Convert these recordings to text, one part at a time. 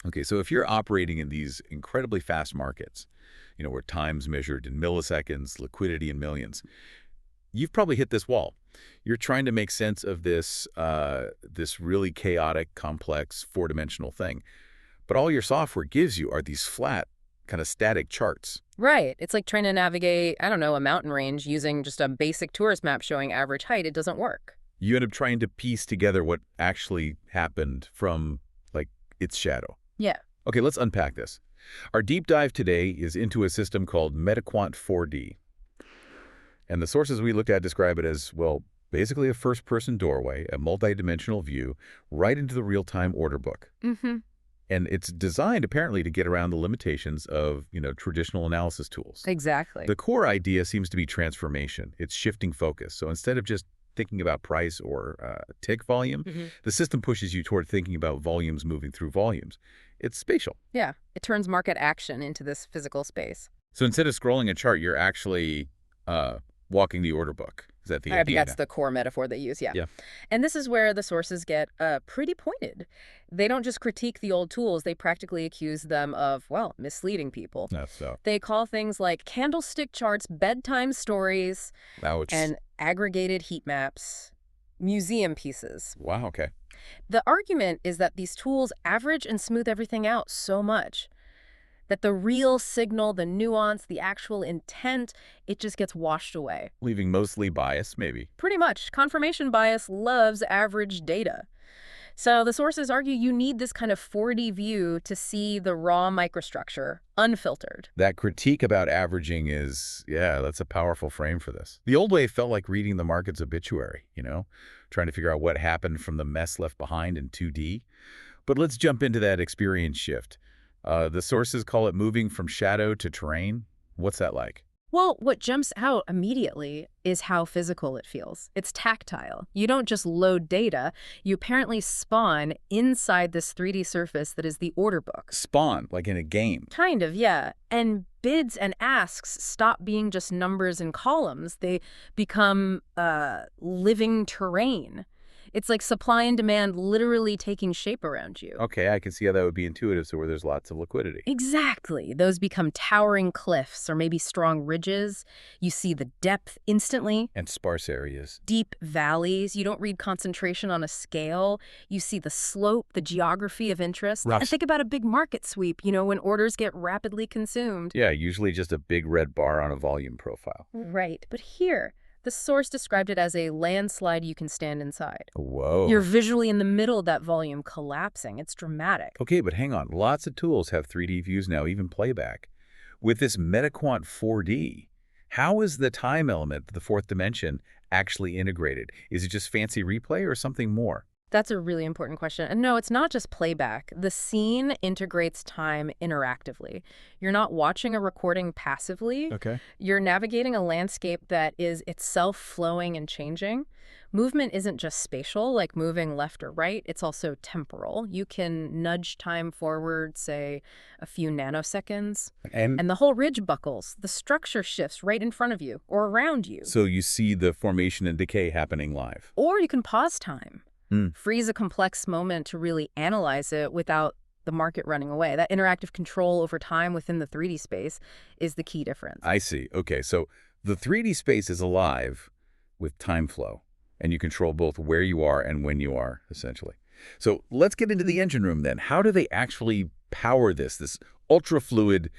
Okay, so if you're operating in these incredibly fast markets, where time's measured in milliseconds, liquidity in millions, you've probably hit this wall. You're trying to make sense of this really chaotic, complex, four-dimensional thing. But all your software gives you are these flat, kind of static charts. Right. It's like trying to navigate, I don't know, a mountain range using just a basic tourist map showing average height. It doesn't work. You end up trying to piece together what actually happened from, like, its shadow. Yeah. Okay, let's unpack this. Our deep dive today is into a system called MetaQuant 4D. And the sources we looked at describe it as, well, basically a first-person doorway, a multidimensional view, right into the real-time order book. Mm-hmm. And it's designed, apparently, to get around the limitations of, traditional analysis tools. Exactly. The core idea seems to be transformation. It's shifting focus. So instead of just thinking about price or tick volume, the system pushes you toward thinking about volumes moving through volumes. It's spatial. Yeah. It turns market action into this physical space. So instead of scrolling a chart, you're actually walking the order book. Is that the idea? That's the core metaphor they use, yeah. And this is where the sources get pretty pointed. They don't just critique the old tools, they practically accuse them of, well, misleading people. That's so. They call things like candlestick charts, bedtime stories, and aggregated heat maps museum pieces. Wow, okay. The argument is that these tools average and smooth everything out so much that the real signal, the nuance, the actual intent, it just gets washed away. Leaving mostly bias, maybe. Pretty much. Confirmation bias loves average data. So the sources argue you need this kind of 4D view to see the raw microstructure, unfiltered. That critique about averaging is, that's a powerful frame for this. The old way felt like reading the market's obituary, trying to figure out what happened from the mess left behind in 2D. But let's jump into that experience shift. The sources call it moving from shadow to terrain. What's that like? Well, what jumps out immediately is how physical it feels. It's tactile. You don't just load data. You apparently spawn inside this 3D surface that is the order book. Spawn, like in a game. Kind of, yeah. And bids and asks stop being just numbers and columns. They become living terrain. It's like supply and demand literally taking shape around you. Okay, I can see how that would be intuitive, so where there's lots of liquidity. Exactly. Those become towering cliffs or maybe strong ridges. You see the depth instantly. And sparse areas. Deep valleys. You don't read concentration on a scale. You see the slope, the geography of interest. And think about a big market sweep, when orders get rapidly consumed. Yeah, usually just a big red bar on a volume profile. Right. But here, the source described it as a landslide you can stand inside. Whoa. You're visually in the middle of that volume collapsing. It's dramatic. Okay, but hang on. Lots of tools have 3D views now, even playback. With this MetaQuant 4D, how is the time element, the fourth dimension, actually integrated? Is it just fancy replay or something more? That's a really important question. And no, it's not just playback. The scene integrates time interactively. You're not watching a recording passively. Okay. You're navigating a landscape that is itself flowing and changing. Movement isn't just spatial, like moving left or right. It's also temporal. You can nudge time forward, say, a few nanoseconds. And the whole ridge buckles. The structure shifts right in front of you or around you. So you see the formation and decay happening live. Or you can pause time. Freeze a complex moment to really analyze it without the market running away. That interactive control over time within the 3D space is the key difference. I see. Okay, so the 3D space is alive with time flow, and you control both where you are and when you are, essentially. So let's get into the engine room then. How do they actually power this ultra-fluid,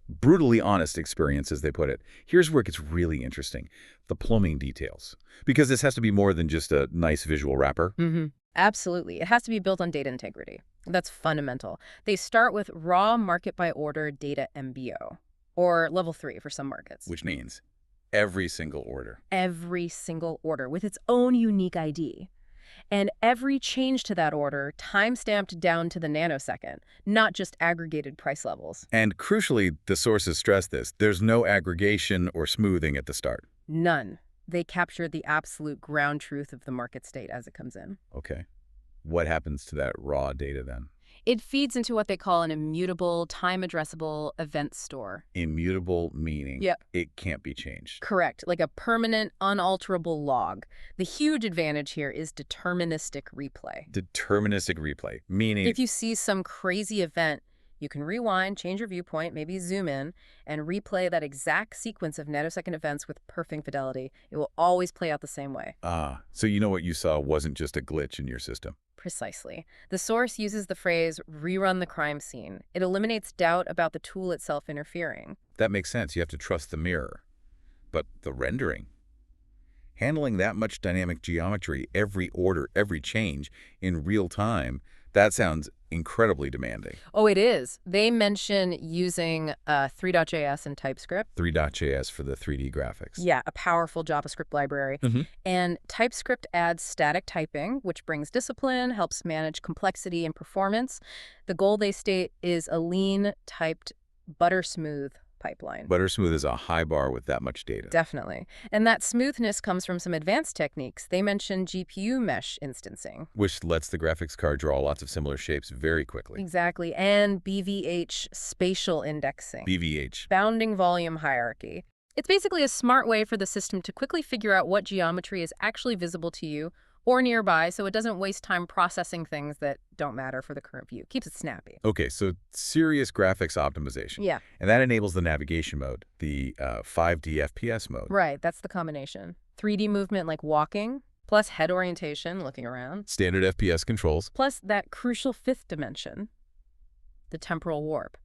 brutally honest experience, as they put it? Here's where it gets really interesting. The plumbing details. Because this has to be more than just a nice visual wrapper. Absolutely. It has to be built on data integrity. That's fundamental. They start with raw market-by-order data MBO, or level 3 for some markets. Which means every single order. Every single order with its own unique ID. And every change to that order time-stamped down to the nanosecond, not just aggregated price levels. And crucially, the sources stress this. There's no aggregation or smoothing at the start. None. They capture the absolute ground truth of the market state as it comes in. Okay. What happens to that raw data then? It feeds into what they call an immutable, time-addressable event store. Immutable meaning Yep. it can't be changed. Correct, like a permanent, unalterable log. The huge advantage here is deterministic replay. Deterministic replay, meaning If you see some crazy event, you can rewind, change your viewpoint, maybe zoom in, and replay that exact sequence of nanosecond events with perfect fidelity. It will always play out the same way. so you know what you saw wasn't just a glitch in your system. Precisely. The source uses the phrase, rerun the crime scene. It eliminates doubt about the tool itself interfering. That makes sense. You have to trust the mirror. But the rendering, handling that much dynamic geometry, every order, every change in real time, that sounds incredibly demanding. Oh, it is. They mention using three.js and TypeScript. Three.js for the 3D graphics. Yeah, a powerful JavaScript library. And TypeScript adds static typing, which brings discipline, helps manage complexity and performance. The goal, they state, is a lean, typed, butter-smooth pipeline. Buttersmooth is a high bar with that much data. Definitely. And that smoothness comes from some advanced techniques. They mention GPU mesh instancing. Which lets the graphics card draw lots of similar shapes very quickly. Exactly. And BVH spatial indexing. BVH. Bounding volume hierarchy. It's basically a smart way for the system to quickly figure out what geometry is actually visible to you or nearby, so it doesn't waste time processing things that don't matter for the current view. Keeps it snappy. Okay, so serious graphics optimization. Yeah. And that enables the navigation mode, the 5D FPS mode. Right, that's the combination. 3D movement like walking, plus head orientation, looking around. Standard FPS controls. Plus that crucial fifth dimension, the temporal warp.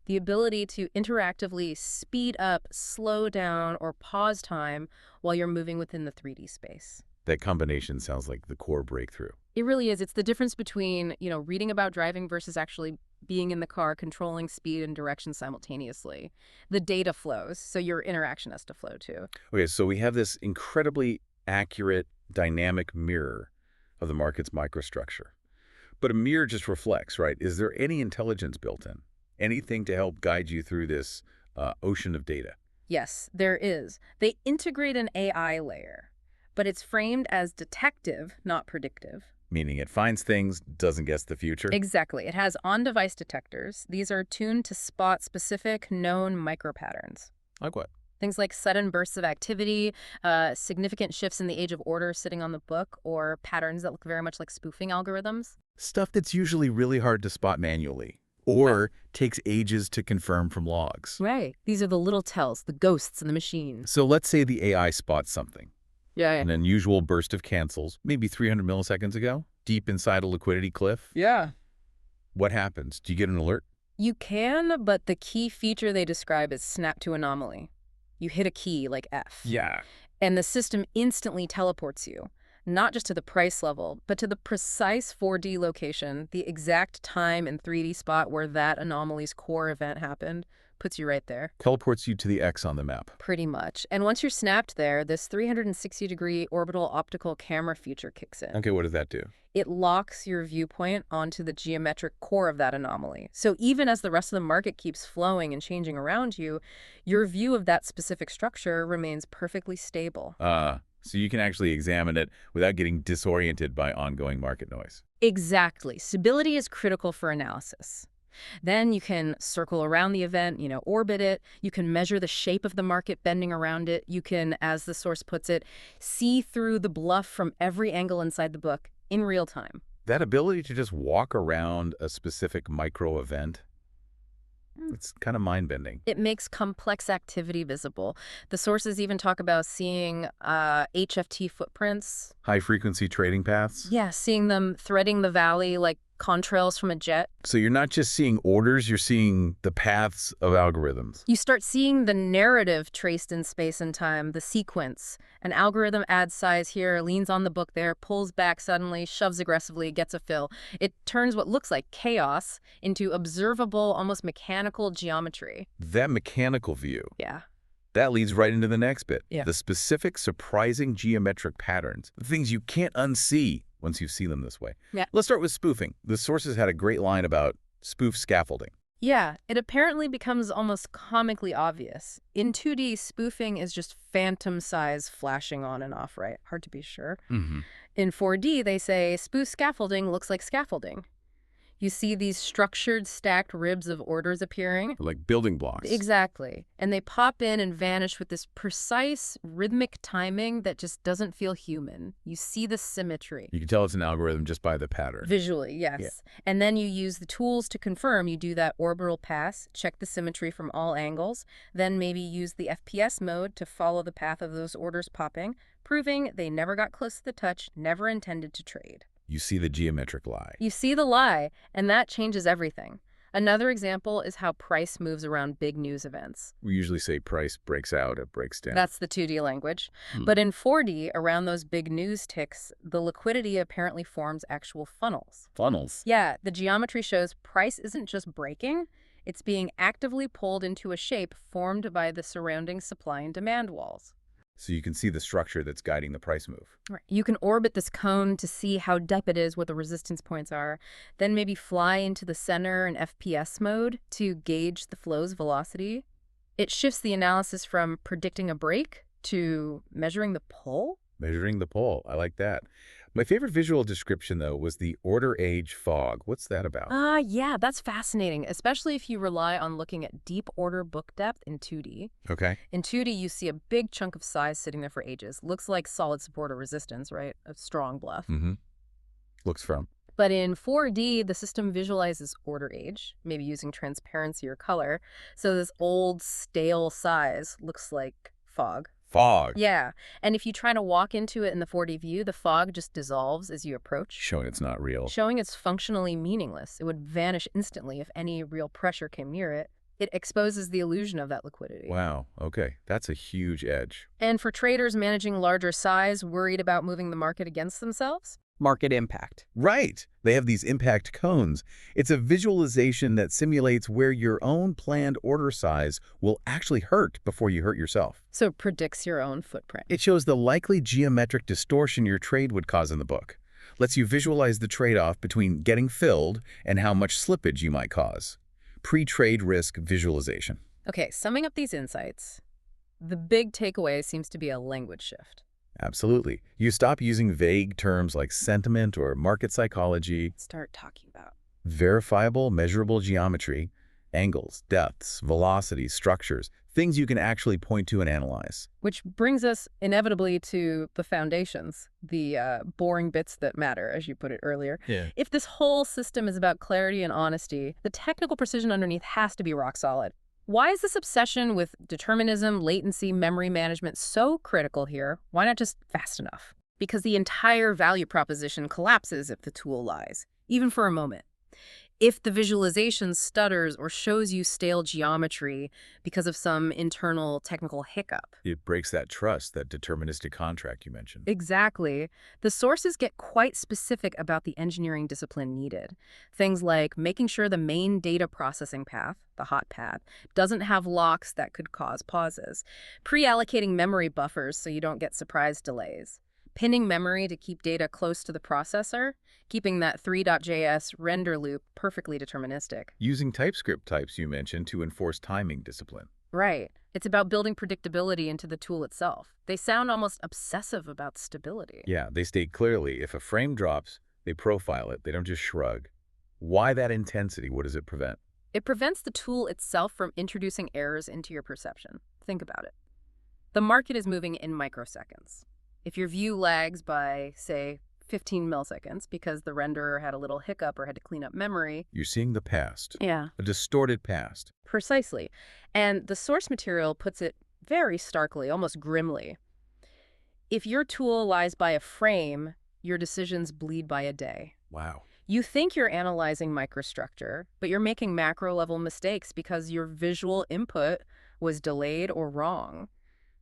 The ability to interactively speed up, slow down, or pause time while you're moving within the 3D space. That combination sounds like the core breakthrough. It really is. It's the difference between, reading about driving versus actually being in the car, controlling speed and direction simultaneously. The data flows, so your interaction has to flow too. Okay, so we have this incredibly accurate, dynamic mirror of the market's microstructure. But a mirror just reflects, right? Is there any intelligence built in? Anything to help guide you through this ocean of data? Yes, there is. They integrate an AI layer, but it's framed as detective, not predictive. Meaning it finds things, doesn't guess the future? Exactly. It has on-device detectors. These are tuned to spot specific known micropatterns. Like what? Things like sudden bursts of activity, significant shifts in the age of order sitting on the book, or patterns that look very much like spoofing algorithms. Stuff that's usually really hard to spot manually, or takes ages to confirm from logs. Right. These are the little tells, the ghosts in the machine. So let's say the AI spots something. Yeah. An unusual burst of cancels, maybe 300 milliseconds ago, deep inside a liquidity cliff. Yeah. What happens? Do you get an alert? You can, but the key feature they describe is snap to anomaly. You hit a key like F. Yeah. And the system instantly teleports you, not just to the price level, but to the precise 4D location, the exact time and 3D spot where that anomaly's core event happened. Puts you right there. Teleports you to the X on the map. Pretty much. And once you're snapped there, this 360-degree orbital optical camera feature kicks in. Okay, what does that do? It locks your viewpoint onto the geometric core of that anomaly. So even as the rest of the market keeps flowing and changing around you, your view of that specific structure remains perfectly stable. So you can actually examine it without getting disoriented by ongoing market noise. Exactly. Stability is critical for analysis. Then you can circle around the event, orbit it. You can measure the shape of the market bending around it. You can, as the source puts it, see through the bluff from every angle inside the book in real time. That ability to just walk around a specific micro event, it's kind of mind-bending. It makes complex activity visible. The sources even talk about seeing HFT footprints. High-frequency trading paths? Yeah, seeing them threading the valley like contrails from a jet. So you're not just seeing orders, you're seeing the paths of algorithms. You start seeing the narrative traced in space and time, the sequence. An algorithm adds size here, leans on the book there, pulls back suddenly, shoves aggressively, gets a fill. It turns what looks like chaos into observable, almost mechanical geometry. That mechanical view. Yeah. That leads right into the next bit. Yeah. The specific, surprising geometric patterns, the things you can't unsee once you see them this way. Yeah. Let's start with spoofing. The sources had a great line about spoof scaffolding. Yeah, it apparently becomes almost comically obvious. In 2D, spoofing is just phantom size flashing on and off, right? Hard to be sure. Mm-hmm. In 4D, they say spoof scaffolding looks like scaffolding. You see these structured, stacked ribs of orders appearing. Like building blocks. Exactly. And they pop in and vanish with this precise, rhythmic timing that just doesn't feel human. You see the symmetry. You can tell it's an algorithm just by the pattern. Visually, yes. Yeah. And then you use the tools to confirm. You do that orbital pass, check the symmetry from all angles, then maybe use the FPS mode to follow the path of those orders popping, proving they never got close to the touch, never intended to trade. You see the geometric lie. You see the lie, and that changes everything. Another example is how price moves around big news events. We usually say price breaks out, it breaks down. That's the 2D language. But in 4D, around those big news ticks, the liquidity apparently forms actual funnels. Funnels. Yeah, the geometry shows price isn't just breaking, it's being actively pulled into a shape formed by the surrounding supply and demand walls. So you can see the structure that's guiding the price move. Right. You can orbit this cone to see how deep it is, what the resistance points are, then maybe fly into the center in FPS mode to gauge the flow's velocity. It shifts the analysis from predicting a break to measuring the pull. Measuring the pull. I like that. My favorite visual description, though, was the order age fog. What's that about? Yeah, that's fascinating, especially if you rely on looking at deep order book depth in 2D. Okay. In 2D, you see a big chunk of size sitting there for ages. Looks like solid support or resistance, right? A strong bluff. Mm-hmm. Looks firm. But in 4D, the system visualizes order age, maybe using transparency or color. So this old, stale size looks like fog. Fog. Yeah, and if you try to walk into it in the 4D view, the fog just dissolves as you approach. Showing it's not real. Showing it's functionally meaningless. It would vanish instantly if any real pressure came near it. It exposes the illusion of that liquidity. Wow. Okay. That's a huge edge. And for traders managing larger size, worried about moving the market against themselves? Market impact. Right. They have these impact cones. It's a visualization that simulates where your own planned order size will actually hurt before you hurt yourself. So it predicts your own footprint. It shows the likely geometric distortion your trade would cause in the book. Lets you visualize the trade-off between getting filled and how much slippage you might cause. Pre-trade risk visualization. Okay, summing up these insights, the big takeaway seems to be a language shift. Absolutely. You stop using vague terms like sentiment or market psychology. Start talking about Verifiable, measurable geometry, angles, depths, velocities, structures, things you can actually point to and analyze. which brings us inevitably to the foundations, the boring bits that matter, as you put it earlier. Yeah. If this whole system is about clarity and honesty, the technical precision underneath has to be rock solid. Why is this obsession with determinism, latency, memory management so critical here? Why not just fast enough? Because the entire value proposition collapses if the tool lies, even for a moment. If the visualization stutters or shows you stale geometry because of some internal technical hiccup. It breaks that trust, that deterministic contract you mentioned. Exactly. The sources get quite specific about the engineering discipline needed. Things like making sure the main data processing path, the hot path, doesn't have locks that could cause pauses. Pre-allocating memory buffers so you don't get surprise delays. Pinning memory to keep data close to the processor, keeping that three.js render loop perfectly deterministic. Using TypeScript types you mentioned to enforce timing discipline. Right. It's about building predictability into the tool itself. They sound almost obsessive about stability. Yeah, they state clearly if a frame drops, they profile it. They don't just shrug. Why that intensity? What does it prevent? It prevents the tool itself from introducing errors into your perception. Think about it. The market is moving in microseconds. If your view lags by, say, 15 milliseconds because the renderer had a little hiccup or had to clean up memory. You're seeing the past. Yeah. A distorted past. Precisely. And the source material puts it very starkly, almost grimly. If your tool lies by a frame, your decisions bleed by a day. Wow. You think you're analyzing microstructure, but you're making macro-level mistakes because your visual input was delayed or wrong.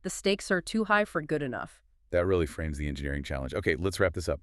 The stakes are too high for good enough. That really frames the engineering challenge. Okay, let's wrap this up.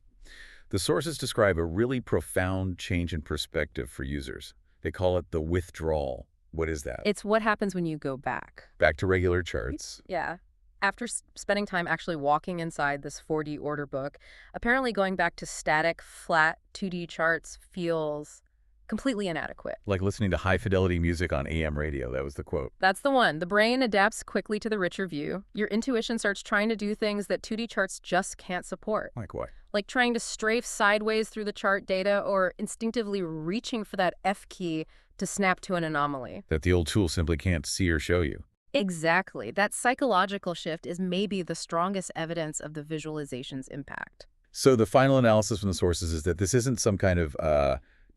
The sources describe a really profound change in perspective for users. They call it the withdrawal. What is that? It's what happens when you go back. Back to regular charts. Yeah. After spending time actually walking inside this 4D order book, apparently going back to static, flat 2D charts feels completely inadequate. Like listening to high-fidelity music on AM radio. That was the quote. That's the one. The brain adapts quickly to the richer view. Your intuition starts trying to do things that 2D charts just can't support. Like what? Like trying to strafe sideways through the chart data or instinctively reaching for that F key to snap to an anomaly. That the old tool simply can't see or show you. Exactly. That psychological shift is maybe the strongest evidence of the visualization's impact. So the final analysis from the sources is that this isn't some kind of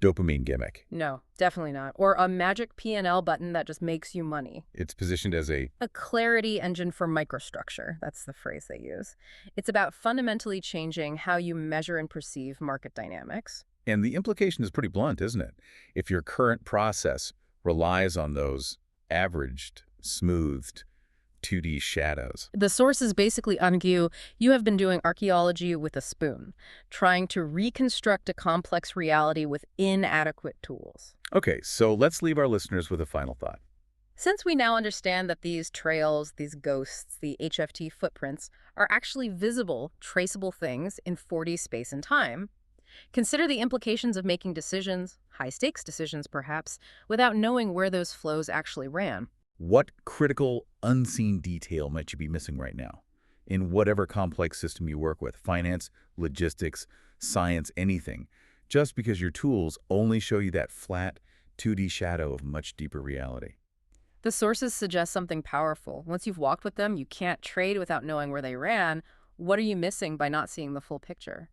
dopamine gimmick. No, definitely not. Or a magic P&L button that just makes you money. It's positioned as a clarity engine for microstructure. That's the phrase they use. It's about fundamentally changing how you measure and perceive market dynamics. And the implication is pretty blunt, isn't it? If your current process relies on those averaged, smoothed 2D shadows. The sources basically argue you have been doing archaeology with a spoon, trying to reconstruct a complex reality with inadequate tools. Okay, so let's leave our listeners with a final thought. Since we now understand that these trails, these ghosts, the HFT footprints, are actually visible, traceable things in 4D space and time, consider the implications of making decisions, high-stakes decisions perhaps, without knowing where those flows actually ran. What critical, unseen detail might you be missing right now? In whatever complex system you work with, finance, logistics, science, anything, just because your tools only show you that flat, 2D shadow of much deeper reality. The sources suggest something powerful. Once you've walked with them, you can't trade without knowing where they ran. What are you missing by not seeing the full picture?